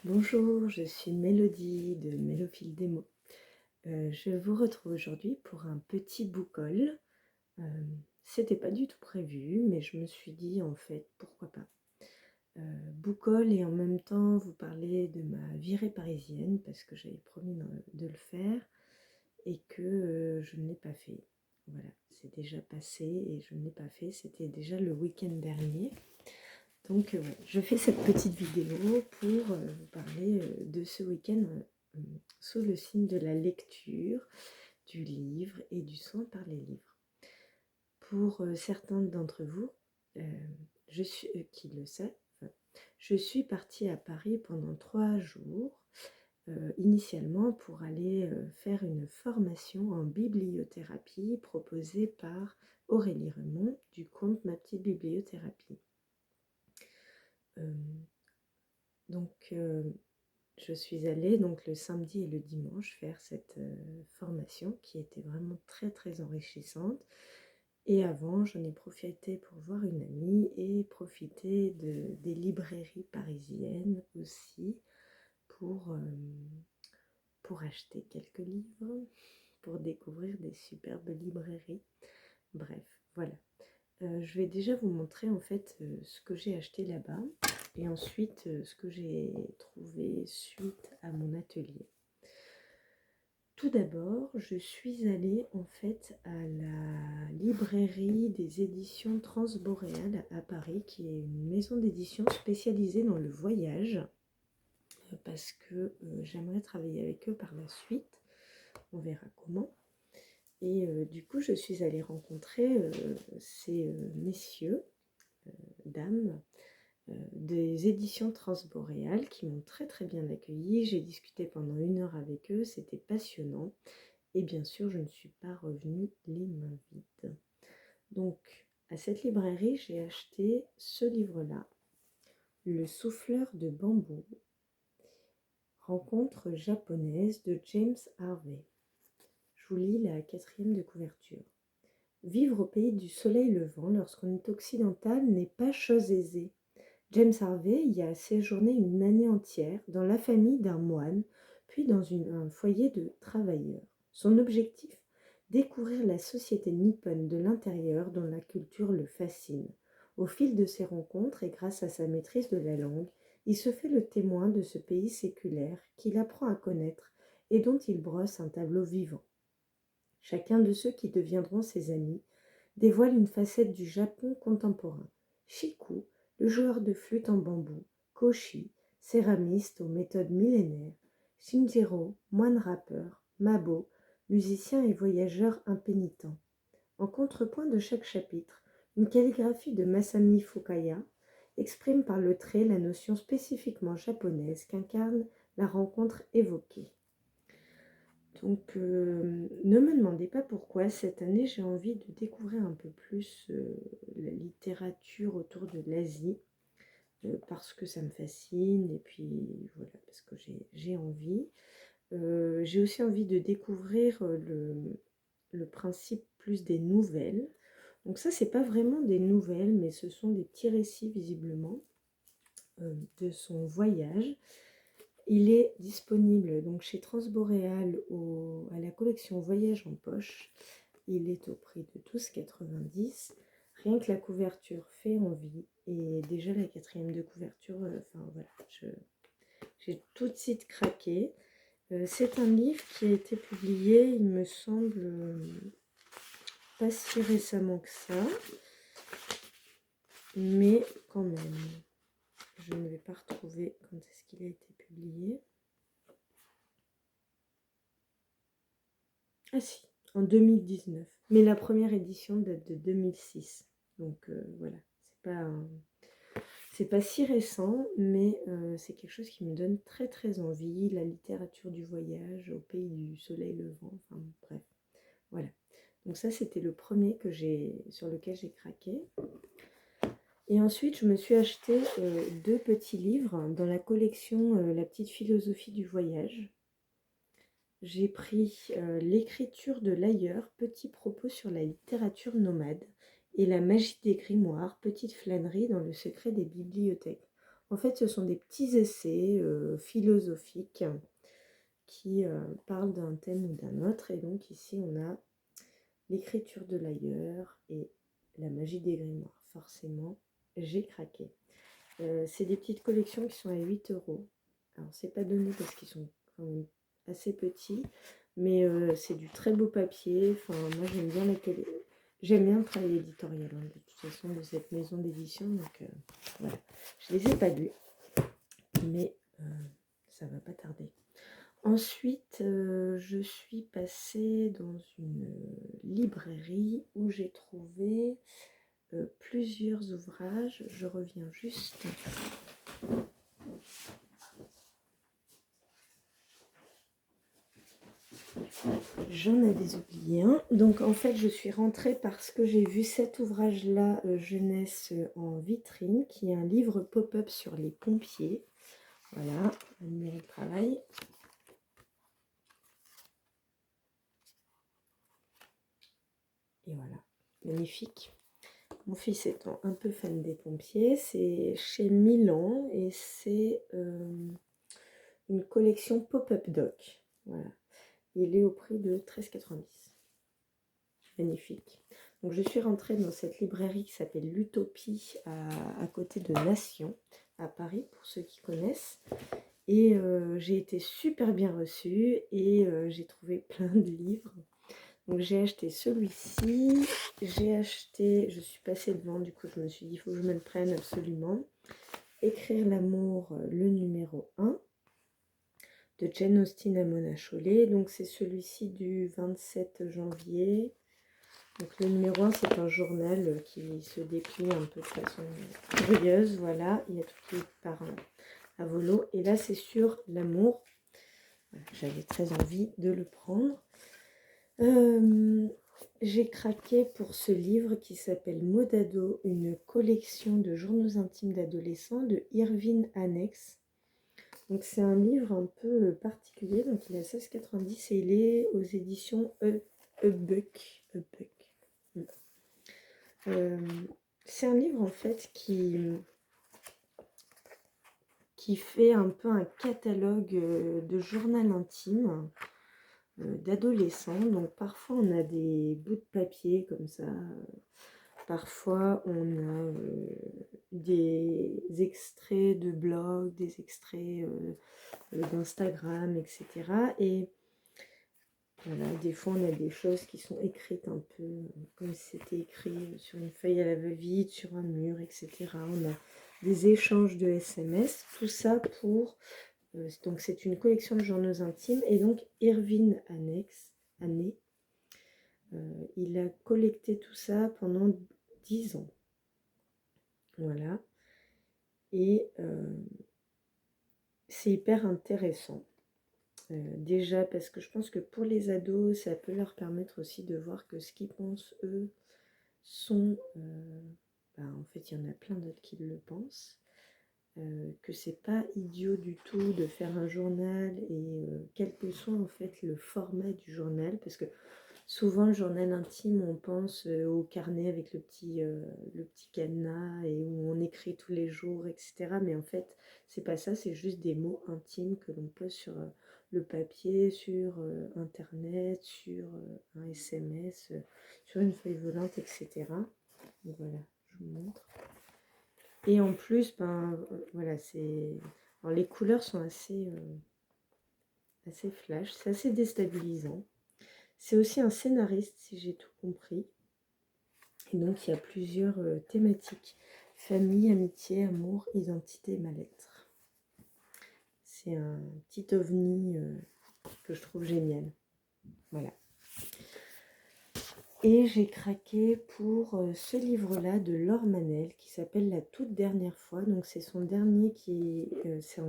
Bonjour, je suis Mélodie de Mélophile des mots. Je vous retrouve aujourd'hui pour un petit book-haul. C'était pas du tout prévu, mais je me suis dit en fait, pourquoi pas. Book-haul et en même temps vous parler de ma virée parisienne parce que j'avais promis de le faire et que je ne l'ai pas fait. Voilà, c'est déjà passé et je ne l'ai pas fait, c'était déjà le week-end dernier. Donc ouais, je fais cette petite vidéo pour vous parler de ce week-end sous le signe de la lecture, du livre et du soin par les livres. Pour certains d'entre vous, qui le savent, je suis partie à Paris pendant 3 jours, initialement pour aller faire une formation en bibliothérapie proposée par Aurélie Remond du compte Ma Petite Bibliothérapie. Donc, je suis allée donc le samedi et le dimanche faire cette formation qui était vraiment très très enrichissante. Et avant, j'en ai profité pour voir une amie et profiter des librairies parisiennes aussi pour, euh, pour acheter quelques livres, pour découvrir des superbes librairies. Bref, voilà. Je vais déjà vous montrer en fait ce que j'ai acheté là-bas et ensuite ce que j'ai trouvé suite à mon atelier. Tout d'abord, je suis allée en fait à la librairie des éditions Transboréales à Paris, qui est une maison d'édition spécialisée dans le voyage, parce que j'aimerais travailler avec eux par la suite. On verra comment. Et du coup, je suis allée rencontrer ces messieurs, dames, des éditions Transboréales qui m'ont très très bien accueillie. J'ai discuté pendant 1 heure avec eux, c'était passionnant. Et bien sûr, je ne suis pas revenue les mains vides. Donc, à cette librairie, j'ai acheté ce livre-là, Le souffleur de bambou, rencontre japonaise de James Harvey. Je vous lis la 4e de couverture. Vivre au pays du soleil levant lorsqu'on est occidental n'est pas chose aisée. James Harvey y a séjourné une année entière dans la famille d'un moine, puis dans un foyer de travailleurs. Son objectif, découvrir la société nippone de l'intérieur dont la culture le fascine. Au fil de ses rencontres et grâce à sa maîtrise de la langue, il se fait le témoin de ce pays séculaire qu'il apprend à connaître et dont il brosse un tableau vivant. Chacun de ceux qui deviendront ses amis dévoile une facette du Japon contemporain. Shiku, le joueur de flûte en bambou, Koshi, céramiste aux méthodes millénaires, Shinjiro, moine rappeur, Mabo, musicien et voyageur impénitent. En contrepoint de chaque chapitre, une calligraphie de Masami Fukaya exprime par le trait la notion spécifiquement japonaise qu'incarne la rencontre évoquée. Donc, ne me demandez pas pourquoi, cette année, j'ai envie de découvrir un peu plus la littérature autour de l'Asie, parce que ça me fascine, et puis voilà, parce que j'ai envie. J'ai aussi envie de découvrir le principe plus des nouvelles. Donc ça, c'est pas vraiment des nouvelles, mais ce sont des petits récits, visiblement, de son voyage. Il est disponible donc chez Transboréal à la collection Voyage en poche. Il est au prix de 12,90 €. Rien que la couverture fait envie. Et déjà la 4e de couverture, enfin voilà, j'ai tout de suite craqué. C'est un livre qui a été publié, il me semble, pas si récemment que ça. Mais quand même, je ne vais pas retrouver quand est-ce qu'il a été publié. Ah si, en 2019. Mais la première édition date de 2006. Donc voilà, c'est pas si récent, mais c'est quelque chose qui me donne très très envie. La littérature du voyage au pays du soleil levant. Enfin bref, voilà. Donc ça, c'était le premier sur lequel j'ai craqué. Et ensuite, je me suis acheté 2 petits livres dans la collection La petite philosophie du voyage. J'ai pris L'écriture de l'ailleurs, petit propos sur la littérature nomade, et La magie des grimoires, petite flânerie dans le secret des bibliothèques. En fait, ce sont des petits essais philosophiques qui parlent d'un thème ou d'un autre. Et donc ici, on a l'écriture de l'ailleurs et la magie des grimoires. Forcément, j'ai craqué. C'est des petites collections qui sont à 8 euros. Alors, c'est pas donné parce qu'ils sont quand même assez petits, mais c'est du très beau papier. Enfin, moi, j'aime bien le travail éditorial, hein, de toute façon, de cette maison d'édition. Donc, voilà. Je les ai pas lus, mais ça va pas tarder. Ensuite, je suis passée dans une librairie où j'ai trouvé plusieurs ouvrages. Je reviens juste. J'en avais oublié un. Donc en fait, je suis rentrée parce que j'ai vu cet ouvrage-là, Jeunesse en vitrine, qui est un livre pop-up sur les pompiers. Voilà, admirer le travail. Et voilà, magnifique. Mon fils étant un peu fan des pompiers, c'est chez Milan et c'est une collection pop-up doc. Voilà. Il est au prix de 13,90. Magnifique. Donc je suis rentrée dans cette librairie qui s'appelle l'Utopie à côté de Nation, à Paris, pour ceux qui connaissent. Et j'ai été super bien reçue et j'ai trouvé plein de livres. Donc j'ai acheté celui-ci, je suis passée devant, du coup je me suis dit, il faut que je me le prenne absolument. Écrire l'amour, le numéro 1, de Jane Austen à Mona Chollet. Donc c'est celui-ci du 27 janvier. Donc le numéro 1, c'est un journal qui se déplie un peu de façon curieuse, voilà. Il y a tout qui part à volo. Et là, c'est sur l'amour. Voilà, j'avais très envie de le prendre. J'ai craqué pour ce livre qui s'appelle Mots d'ado, une collection de journaux intimes d'adolescents de Irvine Annex. Donc c'est un livre un peu particulier, donc il est à 16,90 et il est aux éditions Ebuck. C'est un livre en fait qui fait un peu un catalogue de journal intime d'adolescents. Donc parfois on a des bouts de papier comme ça, parfois on a des extraits de blog, des extraits d'Instagram, etc. Et voilà, des fois on a des choses qui sont écrites un peu comme si c'était écrit sur une feuille à la va-vite, sur un mur, etc. On a des échanges de SMS, tout ça pour... donc c'est une collection de journaux intimes et donc Irvine Année, il a collecté tout ça pendant 10 ans. Voilà. Et c'est hyper intéressant. Déjà parce que je pense que pour les ados, ça peut leur permettre aussi de voir que ce qu'ils pensent, eux, sont... en fait, il y en a plein d'autres qui le pensent. Que c'est pas idiot du tout de faire un journal et quel que soit en fait le format du journal, parce que souvent le journal intime on pense au carnet avec le petit cadenas et où on écrit tous les jours, etc. Mais en fait c'est pas ça, c'est juste des mots intimes que l'on pose sur le papier, sur internet, sur un SMS, sur une feuille volante, etc. Donc voilà, je vous montre. Et en plus, voilà, alors, les couleurs sont assez flash, c'est assez déstabilisant. C'est aussi un scénariste, si j'ai tout compris. Et donc, il y a plusieurs thématiques. Famille, amitié, amour, identité, mal-être. C'est un petit ovni que je trouve génial. Voilà. Et j'ai craqué pour ce livre-là de Laure Manel qui s'appelle La toute dernière fois. Donc c'est son dernier c'est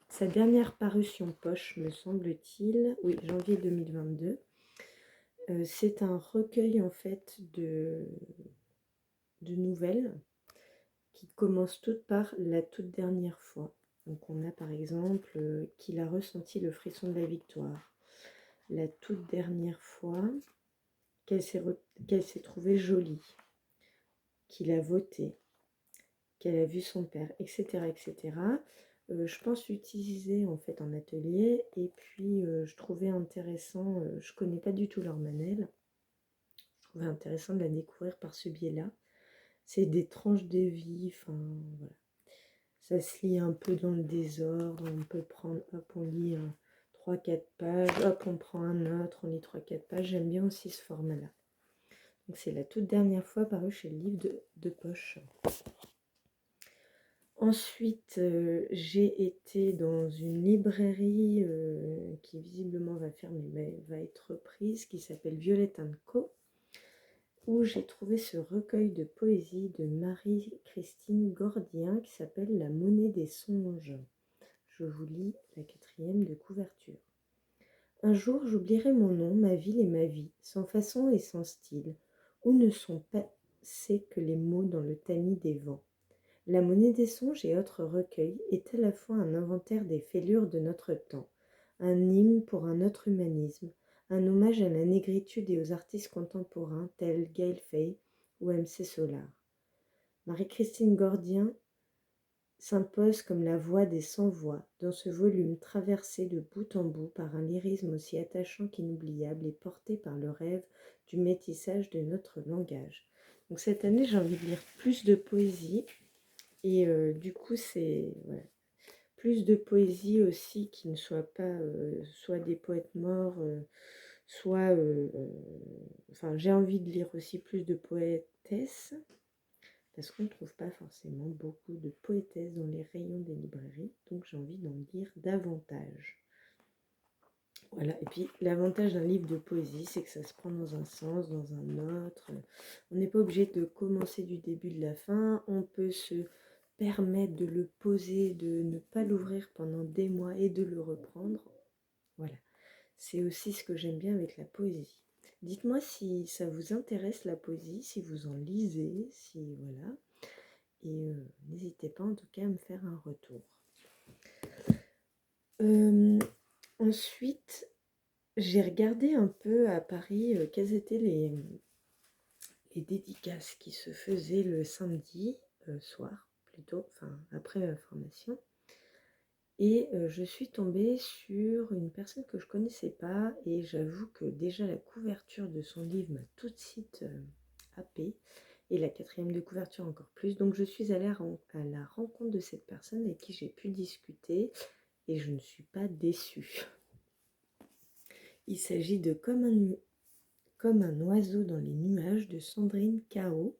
sa dernière parution poche, me semble-t-il. Oui, janvier 2022. C'est un recueil en fait de nouvelles qui commencent toutes par La toute dernière fois. Donc on a par exemple qu'il a ressenti le frisson de la victoire. La toute dernière fois qu'elle s'est trouvée jolie, qu'il a voté, qu'elle a vu son père, etc., etc. Je pense l'utiliser en fait en atelier et puis je trouvais intéressant, je connais pas du tout leur manel, je trouvais intéressant de la découvrir par ce biais-là. C'est des tranches de vie, enfin voilà. Ça se lit un peu dans le désordre, on peut prendre, hop, on lit 3-4 pages, hop, on prend un autre, on lit 3-4 pages. J'aime bien aussi ce format-là. Donc c'est la toute dernière fois paru chez le livre de poche. Ensuite, j'ai été dans une librairie qui visiblement va fermer, mais va être reprise, qui s'appelle Violette Co, où j'ai trouvé ce recueil de poésie de Marie-Christine Gordien qui s'appelle La monnaie des songes. Je vous lis la 4e de couverture. Un jour, j'oublierai mon nom, ma ville et ma vie, sans façon et sans style, où ne sont passés que les mots dans le tamis des vents. La monnaie des songes et autres recueils est à la fois un inventaire des fêlures de notre temps, un hymne pour un autre humanisme, un hommage à la négritude et aux artistes contemporains tels Gaël Faye ou MC Solar. Marie-Christine Gordien s'impose comme la voix des sans-voix dans ce volume traversé de bout en bout par un lyrisme aussi attachant qu'inoubliable et porté par le rêve du métissage de notre langage. Donc cette année, j'ai envie de lire plus de poésie. Et du coup, c'est voilà, plus de poésie aussi qui ne soit pas soit des poètes morts, soit... enfin, j'ai envie de lire aussi plus de poétesses, parce qu'on ne trouve pas forcément beaucoup de poétesses dans les rayons des librairies, donc j'ai envie d'en lire davantage. Voilà, et puis l'avantage d'un livre de poésie, c'est que ça se prend dans un sens, dans un autre. On n'est pas obligé de commencer du début de la fin, on peut se permettre de le poser, de ne pas l'ouvrir pendant des mois et de le reprendre. Voilà, c'est aussi ce que j'aime bien avec la poésie. Dites-moi si ça vous intéresse la poésie, si vous en lisez, si voilà. Et n'hésitez pas en tout cas à me faire un retour. Ensuite, j'ai regardé un peu à Paris quelles étaient les dédicaces qui se faisaient le samedi soir, plutôt, enfin après la formation. Et je suis tombée sur une personne que je ne connaissais pas et j'avoue que déjà la couverture de son livre m'a tout de suite happée et la 4e de couverture encore plus. Donc je suis allée à la rencontre de cette personne avec qui j'ai pu discuter et je ne suis pas déçue. Il s'agit de Comme un oiseau dans les nuages de Sandrine Kao,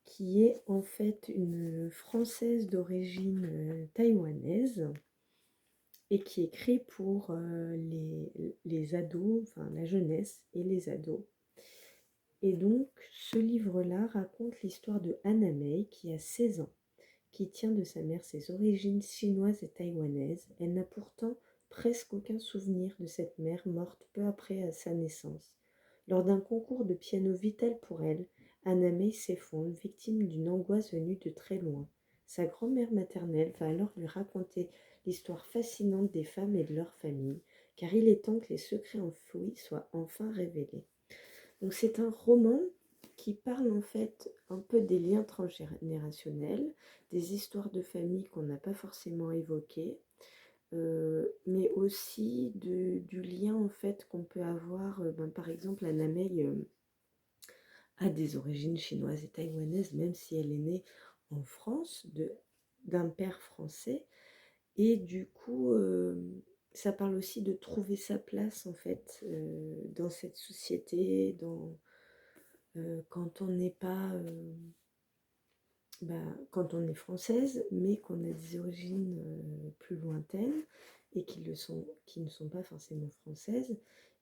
qui est en fait une Française d'origine taïwanaise et qui écrit pour les ados, enfin la jeunesse et les ados. Et donc ce livre-là raconte l'histoire de Anna May qui a 16 ans, qui tient de sa mère ses origines chinoises et taïwanaises. Elle n'a pourtant presque aucun souvenir de cette mère morte peu après sa naissance. Lors d'un concours de piano vital pour elle, Anna May s'effondre, victime d'une angoisse venue de très loin. Sa grand-mère maternelle va alors lui raconter l'histoire fascinante des femmes et de leur famille, car il est temps que les secrets enfouis soient enfin révélés. Donc c'est un roman qui parle en fait un peu des liens transgénérationnels, des histoires de famille qu'on n'a pas forcément évoquées, mais aussi du lien en fait qu'on peut avoir, par exemple Anna May a des origines chinoises et taïwanaises, même si elle est née en France, d'un père français, et du coup ça parle aussi de trouver sa place en fait dans cette société, quand on n'est pas quand on est française, mais qu'on a des origines plus lointaines et qui ne sont pas forcément françaises,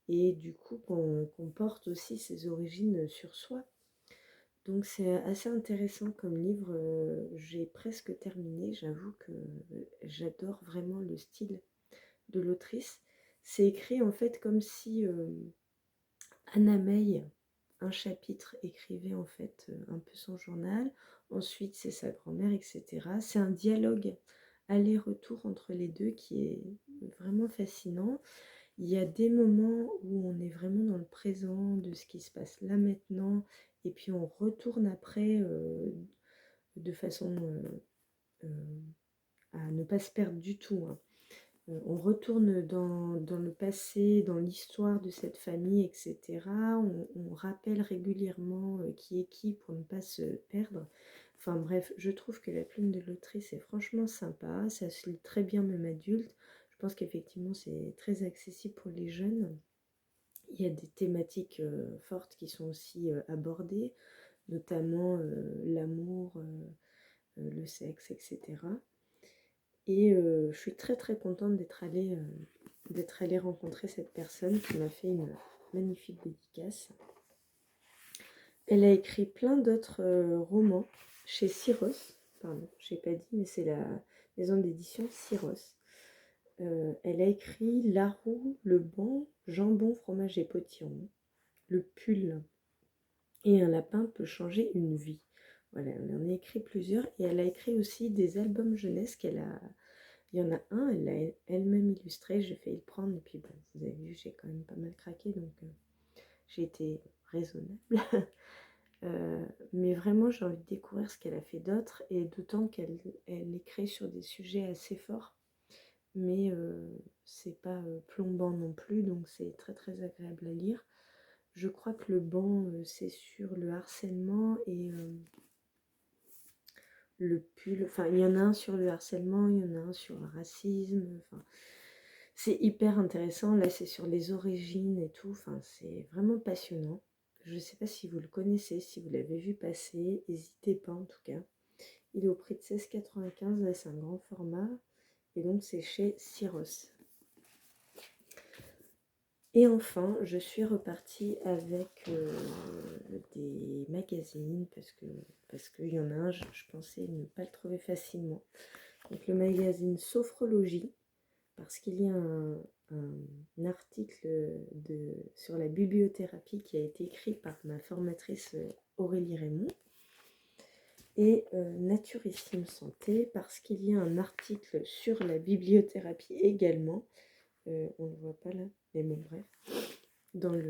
et du coup qu'on porte aussi ses origines sur soi. Donc c'est assez intéressant comme livre, j'ai presque terminé, j'avoue que j'adore vraiment le style de l'autrice. C'est écrit en fait comme si Anna May, un chapitre, écrivait en fait un peu son journal, ensuite c'est sa grand-mère, etc. C'est un dialogue aller-retour entre les deux qui est vraiment fascinant. Il y a des moments où on est vraiment dans le présent de ce qui se passe là maintenant, et puis on retourne après de façon à ne pas se perdre du tout, hein. On retourne dans le passé, dans l'histoire de cette famille, etc. On rappelle régulièrement qui est qui pour ne pas se perdre. Enfin bref, je trouve que la plume de l'autrice est franchement sympa. Ça se lit très bien même adulte. Je pense qu'effectivement c'est très accessible pour les jeunes. Il y a des thématiques fortes qui sont aussi abordées, notamment l'amour, le sexe, etc. Et je suis très très contente d'être allée rencontrer cette personne qui m'a fait une magnifique dédicace. Elle a écrit plein d'autres romans chez Syros, pardon, je n'ai pas dit, mais c'est la maison d'édition Syros. Elle a écrit La roue, le banc, jambon, fromage et potiron, le pull et un lapin peut changer une vie. Voilà, elle en a écrit plusieurs et elle a écrit aussi des albums jeunesse qu'elle a. Il y en a un, elle l'a elle-même illustré, j'ai failli le prendre et puis bon, vous avez vu, j'ai quand même pas mal craqué donc j'ai été raisonnable. Mais vraiment, j'ai envie de découvrir ce qu'elle a fait d'autre et d'autant qu'elle écrit sur des sujets assez forts, mais c'est pas plombant non plus, donc c'est très très agréable à lire. Je crois que le banc, c'est sur le harcèlement et le pull. Enfin, il y en a un sur le harcèlement, il y en a un sur le racisme. Enfin, c'est hyper intéressant. Là, c'est sur les origines et tout. Enfin, c'est vraiment passionnant. Je ne sais pas si vous le connaissez, si vous l'avez vu passer. N'hésitez pas en tout cas. Il est au prix de 16,95. Là, c'est un grand format. Et donc, c'est chez Syros. Et enfin, je suis repartie avec des magazines parce qu'il y en a un, je pensais ne pas le trouver facilement. Donc le magazine Sophrologie, parce qu'il y a un article sur la bibliothérapie qui a été écrit par ma formatrice Aurélie Raymond. Et Naturissime Santé, parce qu'il y a un article sur la bibliothérapie également. On ne le voit pas là, mais bon bref, dans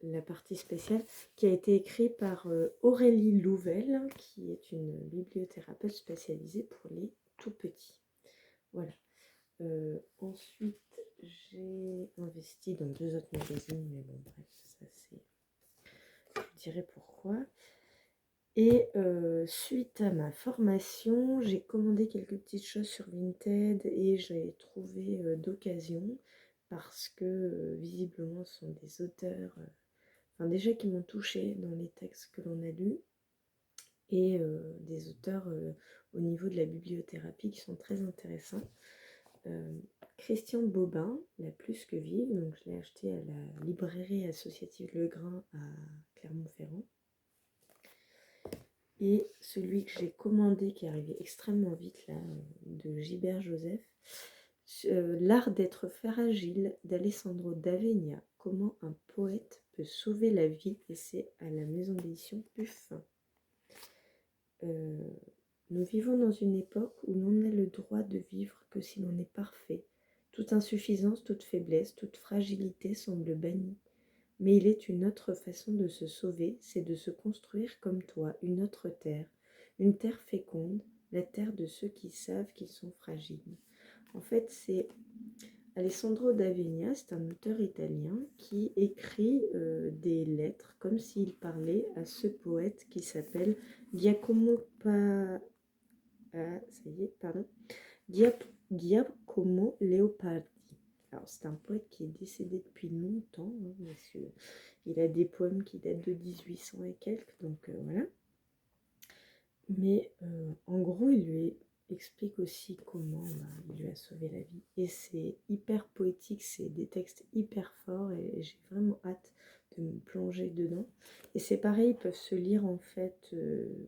la partie spéciale, qui a été écrit par Aurélie Louvel, qui est une bibliothérapeute spécialisée pour les tout petits. Voilà. Ensuite, j'ai investi dans 2 autres magazines, mais bon bref, ça c'est... Je vous dirai pourquoi. Et suite à ma formation, j'ai commandé quelques petites choses sur Vinted et j'ai trouvé d'occasion parce que visiblement ce sont des auteurs, enfin déjà qui m'ont touchée dans les textes que l'on a lus et des auteurs au niveau de la bibliothérapie qui sont très intéressants. Christian Bobin, La plus que vive, donc je l'ai acheté à la librairie associative Le Grain à Clermont-Ferrand. Et celui que j'ai commandé, qui est arrivé extrêmement vite là, de Gilbert Joseph, L'art d'être fragile d'Alessandro d'Avegna, comment un poète peut sauver la vie, et c'est à la maison d'édition Puffin. Nous vivons dans une époque où l'on n'a le droit de vivre que si l'on est parfait. Toute insuffisance, toute faiblesse, toute fragilité semble bannie. Mais il est une autre façon de se sauver, c'est de se construire comme toi, une autre terre, une terre féconde, la terre de ceux qui savent qu'ils sont fragiles. En fait, c'est Alessandro d'Avegna, c'est un auteur italien qui écrit des lettres comme s'il parlait à ce poète qui s'appelle Giacomo Giacomo Leopardi. Alors, c'est un poète qui est décédé depuis longtemps, hein, monsieur. Il a des poèmes qui datent de 1800 et quelques, donc voilà. Mais en gros, il lui explique aussi comment il lui a sauvé la vie. Et c'est hyper poétique, c'est des textes hyper forts et j'ai vraiment hâte de me plonger dedans. Et c'est pareil, ils peuvent se lire en fait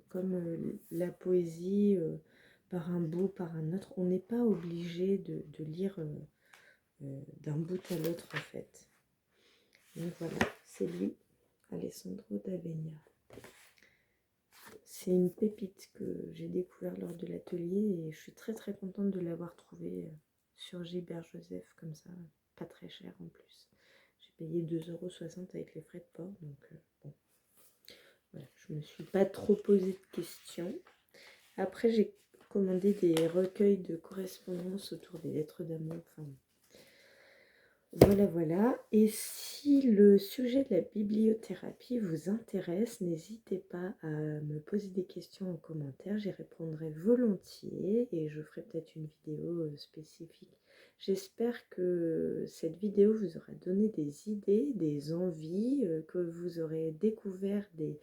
comme la poésie, par un bout, par un autre. On n'est pas obligé de lire d'un bout à l'autre en fait. Donc voilà, c'est lui, Alessandro d'Avegna. C'est une pépite que j'ai découvert lors de l'atelier et je suis très très contente de l'avoir trouvé sur Gilbert Joseph comme ça, pas très cher en plus. J'ai payé 2,60 € avec les frais de port, donc bon. Voilà, je me suis pas trop posé de questions. Après, j'ai commandé des recueils de correspondances autour des lettres d'amour. Enfin, voilà, voilà. Et si le sujet de la bibliothérapie vous intéresse, n'hésitez pas à me poser des questions en commentaire. J'y répondrai volontiers et je ferai peut-être une vidéo spécifique. J'espère que cette vidéo vous aura donné des idées, des envies, que vous aurez découvert des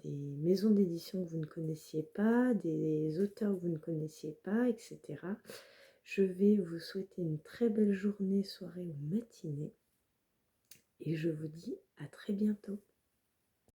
maisons d'édition que vous ne connaissiez pas, des auteurs que vous ne connaissiez pas, etc. Je vais vous souhaiter une très belle journée, soirée ou matinée et je vous dis à très bientôt.